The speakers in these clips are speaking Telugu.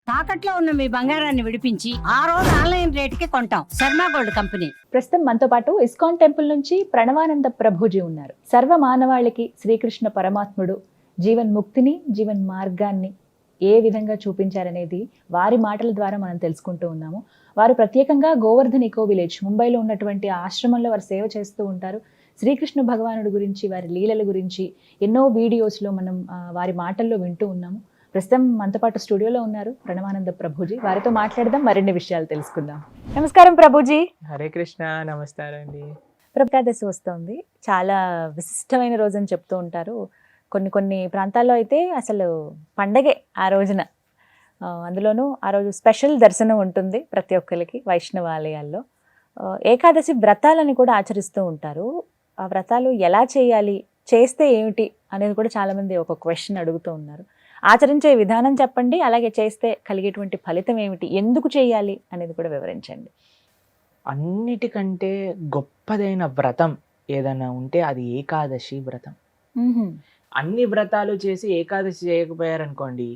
తాకట్లో ఉన్న మీ బంగారాన్ని విడిపించి ఆ రోజు ఆన్లైన్ రేటుకి కొంటాం. Sharma gold company. ప్రస్తుతం మనతో పాటు ఇస్కాన్ టెంపుల్ నుంచి ప్రణవానంద ప్రభుజీ ఉన్నారు. సర్వ మానవాళికి శ్రీకృష్ణ పరమాత్ముడు జీవన్ ముక్తిని, జీవన్ మార్గాన్ని ఏ విధంగా చూపించారనేది వారి మాటల ద్వారా మనం తెలుసుకుంటూ ఉన్నాము. వారు ప్రత్యేకంగా గోవర్ధన్ ఇకో విలేజ్ ముంబైలో ఉన్నటువంటి ఆశ్రమంలో వారు సేవ చేస్తూ ఉంటారు. శ్రీకృష్ణ భగవానుడి గురించి, వారి లీలల గురించి ఎన్నో వీడియోస్లో మనం వారి మాటల్లో వింటూ ఉన్నాము. ప్రస్తుతం మనతో పాటు స్టూడియోలో ఉన్నారు ప్రణవానంద ప్రభుజీ. వారితో మాట్లాడదాం, మరిన్ని విషయాలు తెలుసుకుందాం. నమస్కారం ప్రభుజీ. హరే కృష్ణ. నమస్కారం అండి. ఏకాదశి వస్తుంది, చాలా విశిష్టమైన రోజు అని చెప్తూ ఉంటారు. కొన్ని ప్రాంతాల్లో అయితే అసలు పండగే ఆ రోజున. అందులోనూ ఆ రోజు స్పెషల్ దర్శనం ఉంటుంది ప్రతి ఒక్కరికి వైష్ణవ ఆలయాల్లో. ఏకాదశి వ్రతాలని కూడా ఆచరిస్తూ ఉంటారు. ఆ వ్రతాలు ఎలా చేయాలి, చేస్తే ఏమిటి అనేది కూడా చాలామంది ఒక క్వశ్చన్ అడుగుతూ ఉన్నారు. ఆచరించే విధానం చెప్పండి, అలాగే చేస్తే కలిగేటువంటి ఫలితం ఏమిటి, ఎందుకు చేయాలి అనేది కూడా వివరించండి. అన్నిటికంటే గొప్పదైన వ్రతం ఏదైనా ఉంటే అది ఏకాదశి వ్రతం. అన్ని వ్రతాలు చేసి ఏకాదశి చేయకపోయారనుకోండి,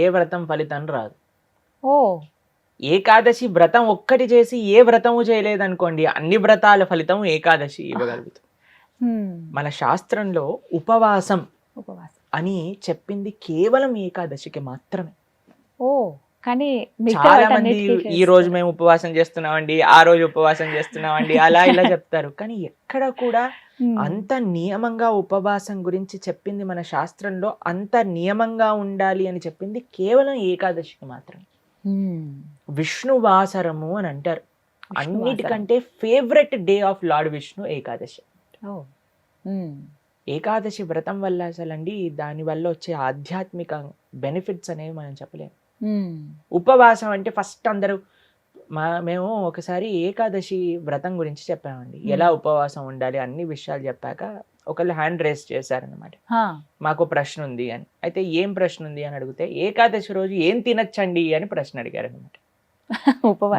ఏ వ్రతం ఫలితం రాదు. ఓ, ఏకాదశి వ్రతం ఒక్కటి చేసి ఏ వ్రతము చేయలేదనుకోండి, అన్ని వ్రతాల ఫలితం ఏకాదశి ఇవ్వగలుగుతాం. మన శాస్త్రంలో ఉపవాసం అని చెప్పింది కేవలం ఏకాదశికి మాత్రమే. ఓ, కానీ చాలా మంది ఈ రోజు మేము ఉపవాసం చేస్తున్నామండి, ఆ రోజు ఉపవాసం చేస్తున్నామండి, అలా ఇలా చెప్తారు. కానీ ఎక్కడ కూడా అంత నియమంగా ఉపవాసం గురించి చెప్పింది మన శాస్త్రంలో, అంత నియమంగా ఉండాలి అని చెప్పింది కేవలం ఏకాదశికి మాత్రమే. విష్ణువాసరము అని అంటారు. అన్నిటికంటే favourite day of lord Vishnu Ekadashi. Ekadashi వ్రతం వల్ల అసలండి దానివల్ల వచ్చే ఆధ్యాత్మిక బెనిఫిట్స్ అనేవి మనం చెప్పలేము. ఉపవాసం అంటే ఫస్ట్ అందరూ మేము ఒకసారి ఏకాదశి వ్రతం గురించి చెప్పామండి, ఎలా ఉపవాసం ఉండాలి అన్ని విషయాలు చెప్పాక ఒకళ్ళు హ్యాండ్ రేస్ చేశారనమాట. మాకు ప్రశ్న ఉంది అని. అయితే ఏం ప్రశ్న ఉంది అని అడిగితే, ఏకాదశి రోజు ఏం తినచ్చండి అని ప్రశ్న అడిగారు అనమాట.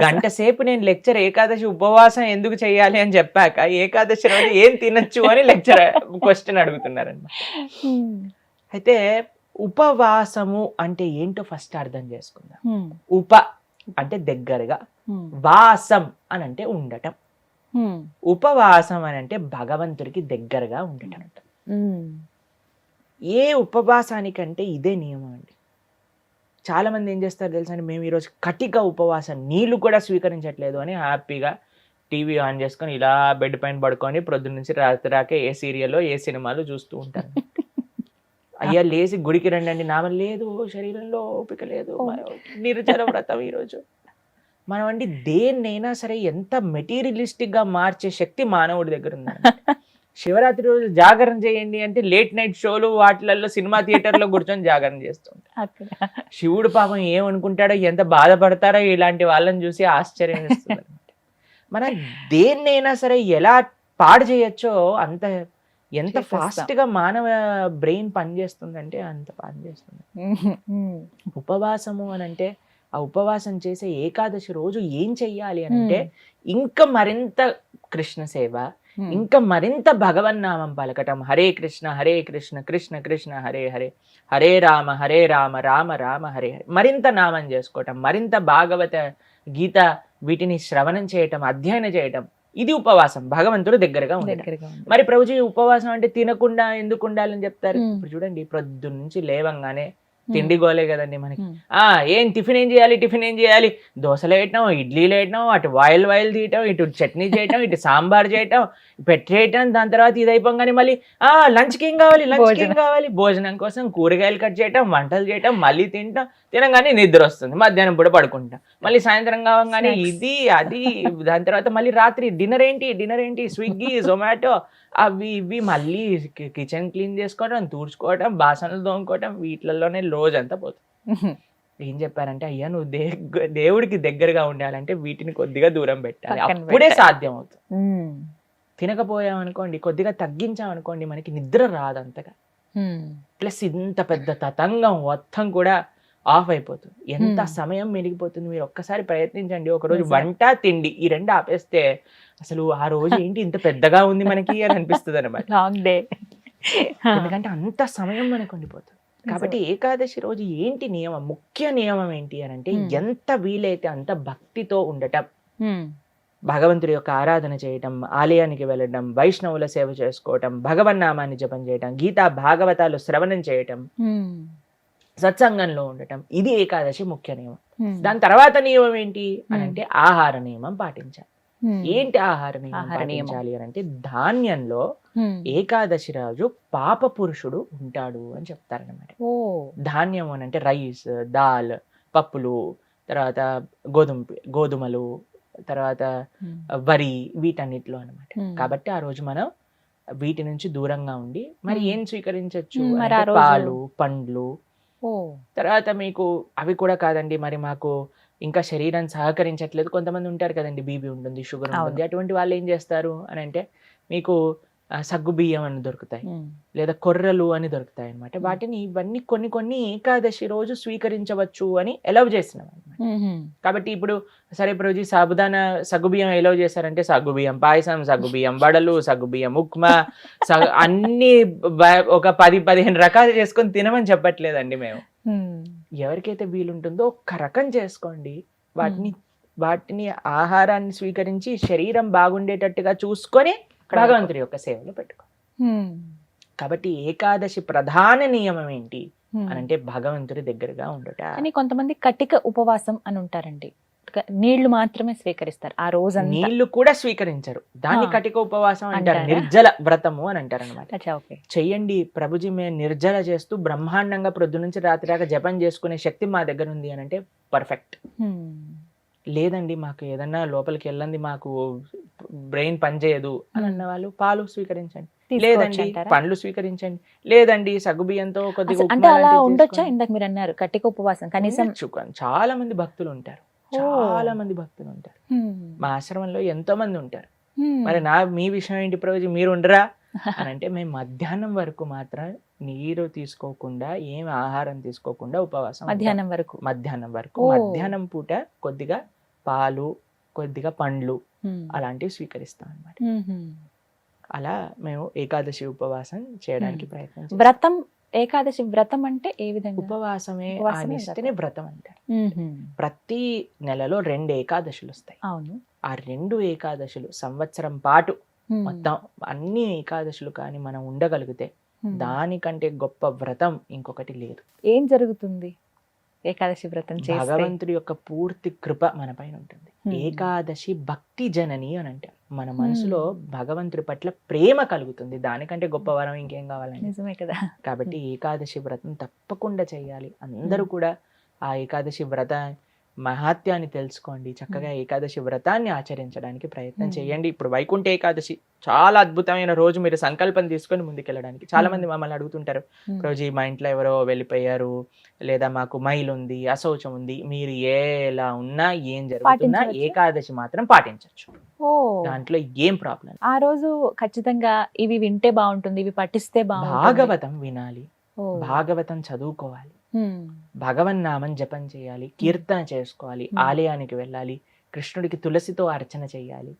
గంట సేపు నేను లెక్చర్ ఏకాదశి ఉపవాసం ఎందుకు చేయాలి అని చెప్పాక ఏకాదశి రోజు ఏం తినచ్చు అని లెక్చర్ క్వశ్చన్ అడుగుతున్నారనమాట. అయితే ఉపవాసము అంటే ఏంటో ఫస్ట్ అర్థం చేసుకుందాం. ఉప అంటే దగ్గరగా, వాసం అని అంటే ఉండటం. ఉపవాసం అని అంటే భగవంతుడికి దగ్గరగా ఉండటం. ఏ ఉపవాసానికంటే ఇదే నియమం అండి. చాలా మంది ఏం చేస్తారు తెలుసా అండి, మేము ఈరోజు కటిక ఉపవాసం, నీళ్లు కూడా స్వీకరించట్లేదు అని హ్యాపీగా టీవీ ఆన్ చేసుకొని ఇలా బెడ్ పైన పడుకొని ప్రొద్దున నుంచి రాత్రి రాకే ఏ సీరియల్లో ఏ సినిమాలు చూస్తూ ఉంటారు. అయ్యా లేచి గుడికి రండి అండి, నామం లేదు, శరీరంలో ఓపిక లేదు, నిర్జల వ్రతం ఈరోజు. మనం అండి దేన్నైనా సరే ఎంత మెటీరియలిస్టిక్ గా మార్చే శక్తి మానవుడి దగ్గర ఉందండి. శివరాత్రి రోజు జాగరణ చేయండి అంటే లేట్ నైట్ షోలు వాటిలలో సినిమా థియేటర్లో కూర్చొని జాగరణ చేస్తుంటారు. శివుడు పాపం ఏమనుకుంటాడో, ఎంత బాధపడతారో ఇలాంటి వాళ్ళని చూసి ఆశ్చర్యం వేస్తుంది. మనం దేన్నైనా సరే ఎలా పాడు చేయొచ్చో అంత, ఎంత ఫాస్ట్ గా మానవ బ్రెయిన్ పనిచేస్తుందంటే అంత పనిచేస్తుంది. ఉపవాసము అని అంటే, ఆ ఉపవాసం చేసే ఏకాదశి రోజు ఏం చెయ్యాలి అని అంటే, ఇంకా మరింత కృష్ణ సేవ, ఇంకా మరింత భగవన్నామం పలకటం. హరే కృష్ణ కృష్ణ కృష్ణ హరే హరే, హరే రామ రామ రామ హరే హరే. మరింత నామం చేసుకోవటం, మరింత భాగవత గీత వీటిని శ్రవణం చేయటం, అధ్యయనం చేయటం. ఇది ఉపవాసం, భగవంతుడు దగ్గరగా ఉండటం. మరి ప్రభుజీ ఉపవాసం అంటే తినకుండా ఎందుకు ఉండాలని చెప్తారు? ఇప్పుడు చూడండి, ప్రొద్దు నుంచి లేవంగానే తిండి గోలే కదండి మనకి. ఏం టిఫిన్ ఏం చేయాలి, దోశలు వేయటం, ఇడ్లీలు వేయటం, అటు వాయిల్ తీయటం, ఇటు చట్నీ చేయటం, ఇటు సాంబార్ చేయటం, పెట్టేయటం. దాని తర్వాత ఇది అయిపోగానే మళ్ళీ లంచ్కి ఏం కావాలి, భోజనం కోసం కూరగాయలు కట్ చేయటం, వంటలు చేయటం, మళ్ళీ తినగానే నిద్ర వస్తుంది, మధ్యాహ్నం పూట పడుకుంటాం, మళ్ళీ సాయంత్రం కావగానే ఇది అది. దాని తర్వాత మళ్ళీ రాత్రి డిన్నర్ ఏంటి, స్విగ్గీ జొమాటో అవి ఇవి, మళ్ళీ కిచెన్ క్లీన్ చేసుకోవడం, తూడ్చుకోవడం, బాసనలు తోముకోవడం, వీటిలలోనే రోజంతా పోతుంది. ఏం చెప్పారంటే, అయ్యా నువ్వు దేవుడికి దగ్గరగా ఉండాలంటే వీటిని కొద్దిగా దూరం పెట్టాలి, అప్పుడే సాధ్యం అవుతుంది. తినకపోయామనుకోండి, కొద్దిగా తగ్గించామనుకోండి, మనకి నిద్ర రాదు అంతగా. ప్లస్ ఇంత పెద్ద తతంగం మొత్తం కూడా ఆఫ్ అయిపోతుంది. ఎంత సమయం మెరిగిపోతుంది. మీరు ఒక్కసారి ప్రయత్నించండి. ఒకరోజు వంట తిండి ఈ రెండు ఆపేస్తే అసలు ఆ రోజు ఏంటి ఇంత పెద్దగా ఉంది మనకి అని అనిపిస్తుంది అనమాట. Long day. ఎందుకంటే అంత సమయం మనకు ఉండిపోతుంది. కాబట్టి ఏకాదశి రోజు ఏంటి నియమం, ముఖ్య నియమం ఏంటి అని అంటే ఎంత వీలైతే అంత భక్తితో ఉండటం, భగవంతుడి యొక్క ఆరాధన చేయటం, ఆలయానికి వెళ్ళడం, వైష్ణవుల సేవ చేసుకోవటం, భగవన్నామాన్ని జపం చేయటం, గీతా భాగవతాలు శ్రవణం చేయటం, సత్సంగంలో ఉండటం, ఇది ఏకాదశి ముఖ్య నియమం. దాని తర్వాత నియమం ఏంటి అని అంటే ఆహార నియమం పాటించాలి. ఏంటి ఆహార నియమం పాటించాలి అని అంటే ధాన్యంలో ఏకాదశి రోజు పాప పురుషుడు ఉంటాడు అని చెప్తారనమాట. ధాన్యం అని అంటే రైస్, దాల్, పప్పులు, తర్వాత గోధుమలు, తర్వాత వరి, వీటన్నిటిలో అనమాట. కాబట్టి ఆ రోజు మనం వీటి నుంచి దూరంగా ఉండి మరి ఏం స్వీకరించవచ్చు, పాలు, పండ్లు. తర్వాత మీకు అవి కూడా కాదండి, మరి మాకు ఇంకా శరీరం సహకరించట్లేదు, కొంతమంది ఉంటారు కదండి, బీపీ ఉంటుంది, షుగర్ ఉంటుంది, అటువంటి వాళ్ళు ఏం చేస్తారు అని అంటే మీకు సగ్గు బియ్యం అని దొరుకుతాయి, లేదా కొర్రలు అని దొరుకుతాయి అనమాట. వాటిని ఇవన్నీ కొన్ని ఏకాదశి రోజు స్వీకరించవచ్చు అని ఎలవ్ చేసినాం అనమాట. కాబట్టి ఇప్పుడు సరే ప్రభుజీ సాబుదానా సగ్గుబియ్యం ఎలవ్ చేశారంటే సగ్గుబియ్యం పాయసం, సగ్గుబియ్యం వడలు, సగ్గుబియ్యం ఉప్మా, అన్ని ఒక 10-15 రకాలు చేసుకొని తినమని చెప్పట్లేదండి మేము. ఎవరికైతే వీలుంటుందో ఒక్క రకం చేసుకోండి, వాటిని ఆహారాన్ని స్వీకరించి శరీరం బాగుండేటట్టుగా చూసుకొని భగవంతుడి యొక్క సేవలో పెట్టుకో. కాబట్టి ఏకాదశి ప్రధాన నియమం ఏంటి అని అంటే భగవంతుడి దగ్గరగా ఉండట. అని కొంతమంది కటిక ఉపవాసం అని ఉంటారండి, నీళ్లు మాత్రమే స్వీకరిస్తారు ఆ రోజు, నీళ్లు కూడా స్వీకరించరు, దాన్ని కటిక ఉపవాసం అంటారు, నిర్జల వ్రతము అని అంటారు అనమాట. చెయ్యండి ప్రభుజీ, మేము నిర్జల చేస్తూ బ్రహ్మాండంగా ప్రొద్దు నుంచి రాత్రి దాకా జపం చేసుకునే శక్తి మా దగ్గర ఉంది అని అంటే పర్ఫెక్ట్. లేదండి మాకు ఏదన్నా లోపలికి వెళ్ళండి, మాకు బ్రెయిన్ పనిచేయదు అని అన్న వాళ్ళు పాలు స్వీకరించండి, లేదండి పండ్లు స్వీకరించండి, లేదండి సగ్గుబియ్యంతో కొద్దిగా ఉండొచ్చా. ఇందాక మీరు అన్నారు కటిక ఉపవాసం, కనీసం చాలా మంది భక్తులు ఉంటారు, మా ఆశ్రమంలో ఎంతో మంది ఉంటారు. మరి మీ విషయం ఏంటి ప్రభుజీ, మీరు ఉండరా అని అంటే మేము మధ్యాహ్నం వరకు మాత్రం నీరు తీసుకోకుండా, ఏం ఆహారం తీసుకోకుండా ఉపవాసం, మధ్యాహ్నం పూట కొద్దిగా పాలు, కొద్దిగా పండ్లు అలాంటివి స్వీకరిస్తాం అన్నమాట. అలా మేము ఏకాదశి ఉపవాసం చేయడానికి ప్రయత్నం చేస్తాం. వ్రతం, ఏకాదశి వ్రతం అంటే ఏ విధంగా? ఉపవాసమే వ్రతం అంటారు. ప్రతి నెలలో 2 ఏకాదశులు వస్తాయి. అవును. ఆ 2 ఏకాదశులు సంవత్సరం పాటు మొత్తం అన్ని ఏకాదశులు కానీ మనం ఉండగలిగితే దానికంటే గొప్ప వ్రతం ఇంకొకటి లేదు. ఏం జరుగుతుంది ఏకాదశి వ్రతం చేస్తే? భగవంతుడి యొక్క పూర్తి కృప మన పైన ఉంటుంది. ఏకాదశి భక్తి జనని అని అంటారు. మన మనసులో భగవంతుడి పట్ల ప్రేమ కలుగుతుంది, దానికంటే గొప్ప వరం ఇంకేం కావాలండి. నిజమే కదా. కాబట్టి ఏకాదశి వ్రతం తప్పకుండా చేయాలి. అందరూ కూడా ఆ ఏకాదశి వ్రత మహాత్యాన్ని తెలుసుకోండి, చక్కగా ఏకాదశి వ్రతాన్ని ఆచరించడానికి ప్రయత్నం చేయండి. ఇప్పుడు వైకుంఠ ఏకాదశి చాలా అద్భుతమైన రోజు, మీరు సంకల్పం తీసుకొని ముందుకెళ్ళడానికి. చాలా మంది మమ్మల్ని అడుగుతుంటారు, రోజు మా ఇంట్లో ఎవరో వెళ్ళిపోయారు, లేదా మాకు మైల్ ఉంది, అశౌచం ఉంది, మీరు ఎలా ఉన్నా ఏం జరుగుతున్నా ఏకాదశి మాత్రం పాటించవచ్చు, దాంట్లో ఏం ప్రాబ్లం. ఆ రోజు ఖచ్చితంగా ఇవి వింటే బాగుంటుంది, ఇవి పఠిస్తే బాగుంటుంది. భాగవతం వినాలి, భాగవతం చదువుకోవాలి, భగవన్నామం జపం చేయాలి, కీర్తన చేసుకోవాలి, ఆలయానికి వెళ్ళాలి, కృష్ణుడికి తులసితో అర్చన చేయాలి.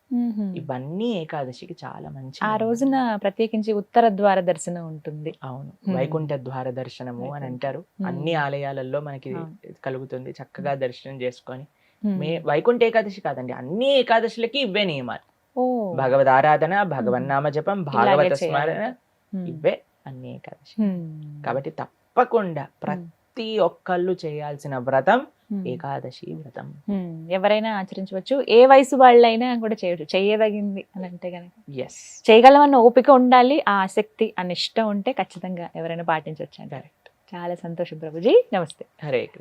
ఇవన్నీ ఏకాదశికి చాలా మంచి. ఆ రోజున ప్రత్యేకించి ఉత్తర ద్వార దర్శనం ఉంటుంది. అవును, వైకుంఠ ద్వార దర్శనము అని అంటారు. అన్ని ఆలయాలలో మనకి కలుగుతుంది. చక్కగా దర్శనం చేసుకొని వైకుంఠ ఏకాదశి కాదండి, అన్ని ఏకాదశులకి ఇవే నియమాలు. భగవద్ ఆరాధన, భగవన్నామ జపం, భాగవత స్మరణ, ఇవే అన్ని ఏకాదశి. కాబట్టి తప్పకుండా ప్రతి ఒక్కళ్ళు చేయాల్సిన వ్రతం ఏకాదశి వ్రతం. ఎవరైనా ఆచరించవచ్చు, ఏ వయసు వాళ్ళైనా కూడా చేయవచ్చు, చేయదగింది అని అంటే కనుక. చేయగలమన్న ఓపిక ఉండాలి, ఆ ఆసక్తి, ఆ నిష్ట ఉంటే ఖచ్చితంగా ఎవరైనా పాటించవచ్చు. చాలా సంతోషం ప్రభుజీ, నమస్తే. హరే కృష్ణ.